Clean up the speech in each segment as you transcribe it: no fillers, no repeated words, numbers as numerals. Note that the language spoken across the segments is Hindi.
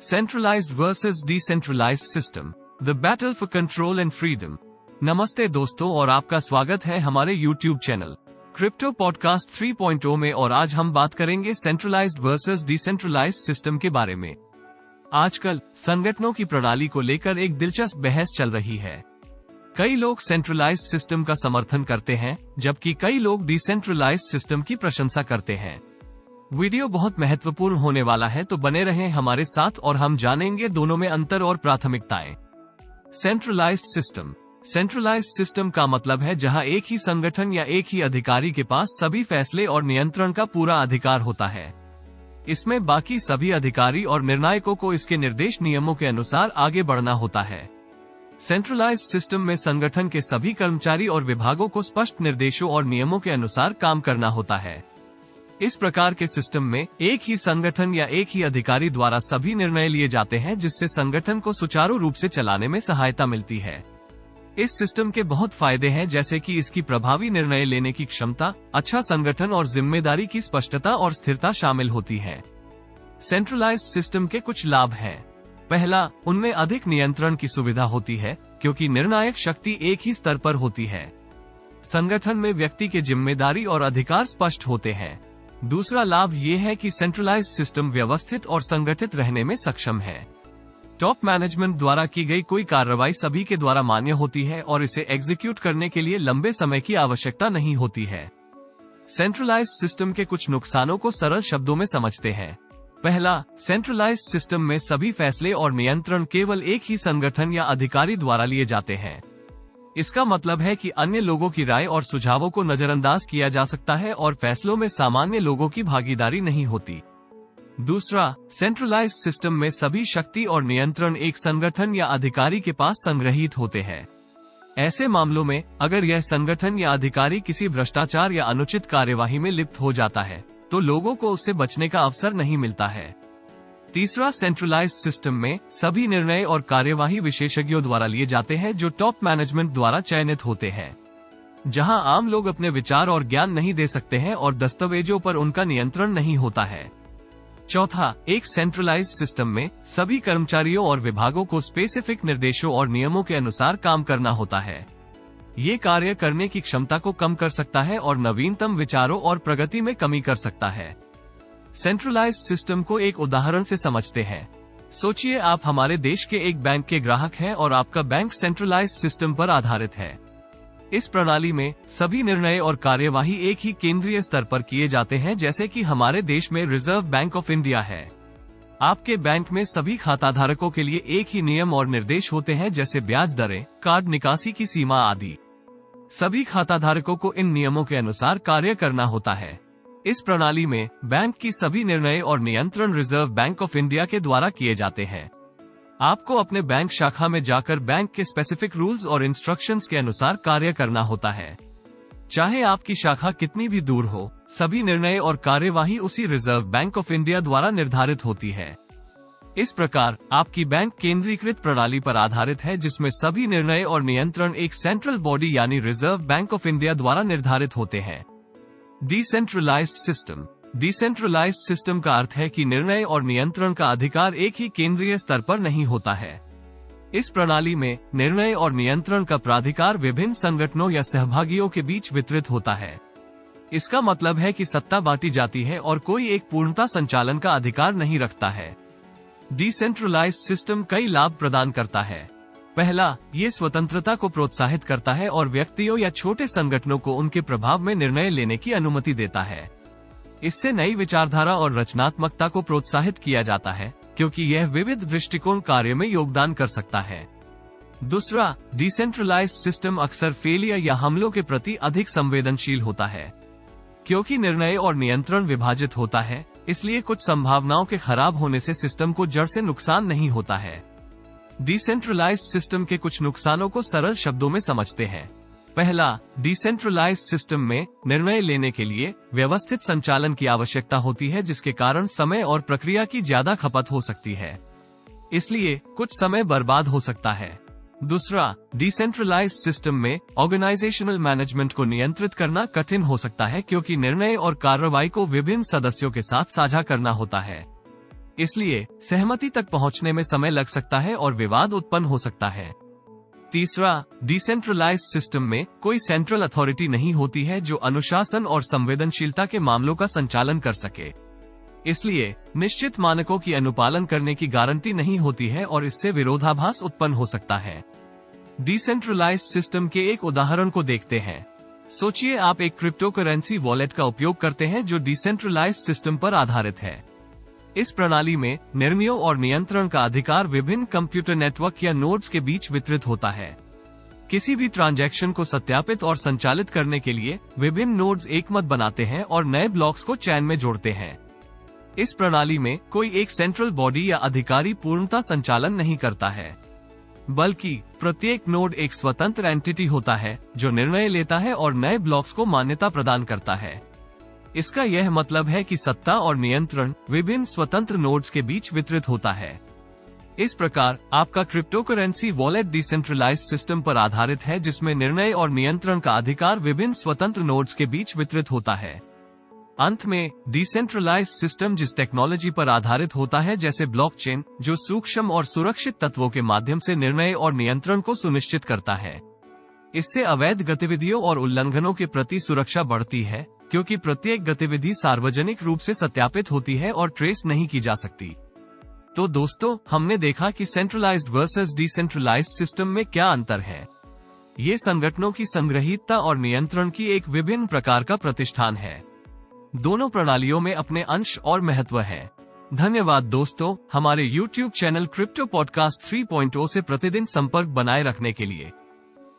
Centralised versus decentralised system, the battle for control and freedom. नमस्ते दोस्तों, और आपका स्वागत है हमारे YouTube चैनल क्रिप्टो पॉडकास्ट 3.0 में। और आज हम बात करेंगे सेंट्रलाइज्ड वर्सेस डिसेंट्रलाइज्ड सिस्टम के बारे में। आजकल संगठनों की प्रणाली को लेकर एक दिलचस्प बहस चल रही है। कई लोग सेंट्रलाइज्ड सिस्टम का समर्थन करते हैं, जबकि कई लोग डिसेंट्रलाइज्ड सिस्टम की प्रशंसा करते हैं। वीडियो बहुत महत्वपूर्ण होने वाला है, तो बने रहें हमारे साथ और हम जानेंगे दोनों में अंतर और प्राथमिकताएं। Centralised system. सेंट्रलाइज्ड सिस्टम का मतलब है जहां एक ही संगठन या एक ही अधिकारी के पास सभी फैसले और नियंत्रण का पूरा अधिकार होता है। इसमें बाकी सभी अधिकारी और निर्णायकों को इसके निर्देश नियमों के अनुसार आगे बढ़ना होता है। सेंट्रलाइज्ड सिस्टम में संगठन के सभी कर्मचारी और विभागों को स्पष्ट निर्देशों और नियमों के अनुसार काम करना होता है। इस प्रकार के सिस्टम में एक ही संगठन या एक ही अधिकारी द्वारा सभी निर्णय लिए जाते हैं, जिससे संगठन को सुचारू रूप से चलाने में सहायता मिलती है। इस सिस्टम के बहुत फायदे हैं, जैसे कि इसकी प्रभावी निर्णय लेने की क्षमता, अच्छा संगठन और जिम्मेदारी की स्पष्टता और स्थिरता शामिल होती है। सेंट्रलाइज्ड सिस्टम के कुछ लाभ हैं। पहला, उनमें अधिक नियंत्रण की सुविधा होती है, क्योंकि निर्णायक शक्ति एक ही स्तर पर होती है। संगठन में व्यक्ति के जिम्मेदारी और अधिकार स्पष्ट होते हैं। दूसरा लाभ ये है कि सेंट्रलाइज्ड सिस्टम व्यवस्थित और संगठित रहने में सक्षम है। टॉप मैनेजमेंट द्वारा की गई कोई कार्रवाई सभी के द्वारा मान्य होती है और इसे एग्जीक्यूट करने के लिए लंबे समय की आवश्यकता नहीं होती है। सेंट्रलाइज्ड सिस्टम के कुछ नुकसानों को सरल शब्दों में समझते हैं। पहला, सेंट्रलाइज्ड सिस्टम में सभी फैसले और नियंत्रण केवल एक ही संगठन या अधिकारी द्वारा लिए जाते हैं। इसका मतलब है कि अन्य लोगों की राय और सुझावों को नजरअंदाज किया जा सकता है और फैसलों में सामान्य लोगों की भागीदारी नहीं होती। दूसरा, सेंट्रलाइज्ड सिस्टम में सभी शक्ति और नियंत्रण एक संगठन या अधिकारी के पास संग्रहित होते हैं। ऐसे मामलों में अगर यह संगठन या अधिकारी किसी भ्रष्टाचार या अनुचित कार्यवाही में लिप्त हो जाता है, तो लोगों को उससे बचने का अवसर नहीं मिलता है। तीसरा, सेंट्रलाइज्ड सिस्टम में सभी निर्णय और कार्यवाही विशेषज्ञों द्वारा लिए जाते हैं, जो टॉप मैनेजमेंट द्वारा चयनित होते हैं, जहां आम लोग अपने विचार और ज्ञान नहीं दे सकते हैं और दस्तावेजों पर उनका नियंत्रण नहीं होता है। चौथा, एक सेंट्रलाइज्ड सिस्टम में सभी कर्मचारियों और विभागों को स्पेसिफिक निर्देशों और नियमों के अनुसार काम करना होता है। ये कार्य करने की क्षमता को कम कर सकता है और नवीनतम विचारों और प्रगति में कमी कर सकता है। सेंट्रलाइज्ड सिस्टम को एक उदाहरण से समझते हैं। सोचिए, आप हमारे देश के एक बैंक के ग्राहक हैं और आपका बैंक सेंट्रलाइज्ड सिस्टम पर आधारित है। इस प्रणाली में सभी निर्णय और कार्यवाही एक ही केंद्रीय स्तर पर किए जाते हैं, जैसे कि हमारे देश में रिजर्व बैंक ऑफ इंडिया है। आपके बैंक में सभी खाताधारकों के लिए एक ही नियम और निर्देश होते हैं, जैसे ब्याज दरें, कार्ड निकासी की सीमा आदि। सभी खाताधारकों को इन नियमों के अनुसार कार्य करना होता है। इस प्रणाली में बैंक की सभी निर्णय और नियंत्रण रिजर्व बैंक ऑफ इंडिया के द्वारा किए जाते हैं। आपको अपने बैंक शाखा में जाकर बैंक के स्पेसिफिक रूल्स और इंस्ट्रक्शंस के अनुसार कार्य करना होता है। चाहे आपकी शाखा कितनी भी दूर हो, सभी निर्णय और कार्यवाही उसी रिजर्व बैंक ऑफ इंडिया द्वारा निर्धारित होती है। इस प्रकार आपकी बैंक केंद्रीकृत प्रणाली पर आधारित है, जिसमें सभी निर्णय और नियंत्रण एक सेंट्रल बॉडी यानी रिजर्व बैंक ऑफ इंडिया द्वारा निर्धारित होते हैं। Decentralised system. डिसेंट्रलाइज्ड सिस्टम का अर्थ है कि निर्णय और नियंत्रण का अधिकार एक ही केंद्रीय स्तर पर नहीं होता है। इस प्रणाली में निर्णय और नियंत्रण का प्राधिकार विभिन्न संगठनों या सहभागियों के बीच वितरित होता है। इसका मतलब है कि सत्ता बांटी जाती है और कोई एक पूर्णता संचालन का अधिकार नहीं रखता है। डिसेंट्रलाइज्ड सिस्टम कई लाभ प्रदान करता है। पहला, ये स्वतंत्रता को प्रोत्साहित करता है और व्यक्तियों या छोटे संगठनों को उनके प्रभाव में निर्णय लेने की अनुमति देता है। इससे नई विचारधारा और रचनात्मकता को प्रोत्साहित किया जाता है, क्योंकि यह विविध दृष्टिकोण कार्य में योगदान कर सकता है। दूसरा, डिसेंट्रलाइज्ड सिस्टम अक्सर फेलियर या हमलों के प्रति अधिक संवेदनशील होता है। क्योंकि निर्णय और नियंत्रण विभाजित होता है, इसलिए कुछ संभावनाओं के खराब होने से सिस्टम को जड़ से नुकसान नहीं होता है। डिसेंट्रलाइज्ड सिस्टम के कुछ नुकसानों को सरल शब्दों में समझते हैं। पहला, डिसेंट्रलाइज्ड सिस्टम में निर्णय लेने के लिए व्यवस्थित संचालन की आवश्यकता होती है, जिसके कारण समय और प्रक्रिया की ज्यादा खपत हो सकती है। इसलिए कुछ समय बर्बाद हो सकता है। दूसरा, डिसेंट्रलाइज्ड सिस्टम में ऑर्गेनाइजेशनल मैनेजमेंट को नियंत्रित करना कठिन हो सकता है, क्योंकि निर्णय और कार्रवाई को विभिन्न सदस्यों के साथ साझा करना होता है। इसलिए सहमति तक पहुंचने में समय लग सकता है और विवाद उत्पन्न हो सकता है। तीसरा, डिसेंट्रलाइज्ड सिस्टम में कोई सेंट्रल अथॉरिटी नहीं होती है जो अनुशासन और संवेदनशीलता के मामलों का संचालन कर सके। इसलिए निश्चित मानकों की अनुपालन करने की गारंटी नहीं होती है और इससे विरोधाभास उत्पन्न हो सकता है। डिसेंट्रलाइज्ड सिस्टम के एक उदाहरण को देखते हैं। सोचिए आप एक क्रिप्टोकरेंसी वॉलेट का उपयोग करते हैं जो डिसेंट्रलाइज्ड सिस्टम पर आधारित है। इस प्रणाली में निर्णयों और नियंत्रण का अधिकार विभिन्न कंप्यूटर नेटवर्क या नोड्स के बीच वितरित होता है। किसी भी ट्रांजैक्शन को सत्यापित और संचालित करने के लिए विभिन्न नोड्स एक मत बनाते हैं और नए ब्लॉक्स को चैन में जोड़ते हैं। इस प्रणाली में कोई एक सेंट्रल बॉडी या अधिकारी पूर्णतः संचालन नहीं करता है, बल्कि प्रत्येक नोड एक स्वतंत्र एंटिटी होता है जो निर्णय लेता है और नए ब्लॉक्स को मान्यता प्रदान करता है। इसका यह मतलब है कि सत्ता और नियंत्रण विभिन्न स्वतंत्र नोड्स के बीच वितरित होता है। इस प्रकार आपका क्रिप्टोकरेंसी वॉलेट डिसेंट्रलाइज्ड सिस्टम पर आधारित है जिसमें निर्णय और नियंत्रण का अधिकार विभिन्न स्वतंत्र नोड्स के बीच वितरित होता है। अंत में डिसेंट्रलाइज्ड सिस्टम जिस टेक्नोलॉजी पर आधारित होता है जैसे ब्लॉकचेन, जो सूक्ष्म और सुरक्षित तत्वों के माध्यम से निर्णय और नियंत्रण को सुनिश्चित करता है। इससे अवैध गतिविधियों और उल्लंघनों के प्रति सुरक्षा बढ़ती है, क्योंकि प्रत्येक गतिविधि सार्वजनिक रूप से सत्यापित होती है और ट्रेस नहीं की जा सकती। तो दोस्तों, हमने देखा कि सेंट्रलाइज्ड वर्सेस डिसेंट्रलाइज्ड सिस्टम में क्या अंतर है। ये संगठनों की संग्रहीतता और नियंत्रण की एक विभिन्न प्रकार का प्रतिष्ठान है। दोनों प्रणालियों में अपने अंश और महत्व है। धन्यवाद दोस्तों, हमारे YouTube चैनल क्रिप्टो पॉडकास्ट 3.0 से प्रतिदिन संपर्क बनाए रखने के लिए।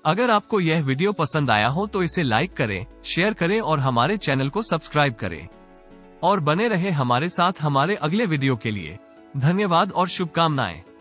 अगर आपको यह वीडियो पसंद आया हो तो इसे लाइक करें, शेयर करें और हमारे चैनल को सब्सक्राइब करें। और बने रहे हमारे साथ हमारे अगले वीडियो के लिए। धन्यवाद और शुभकामनाएं।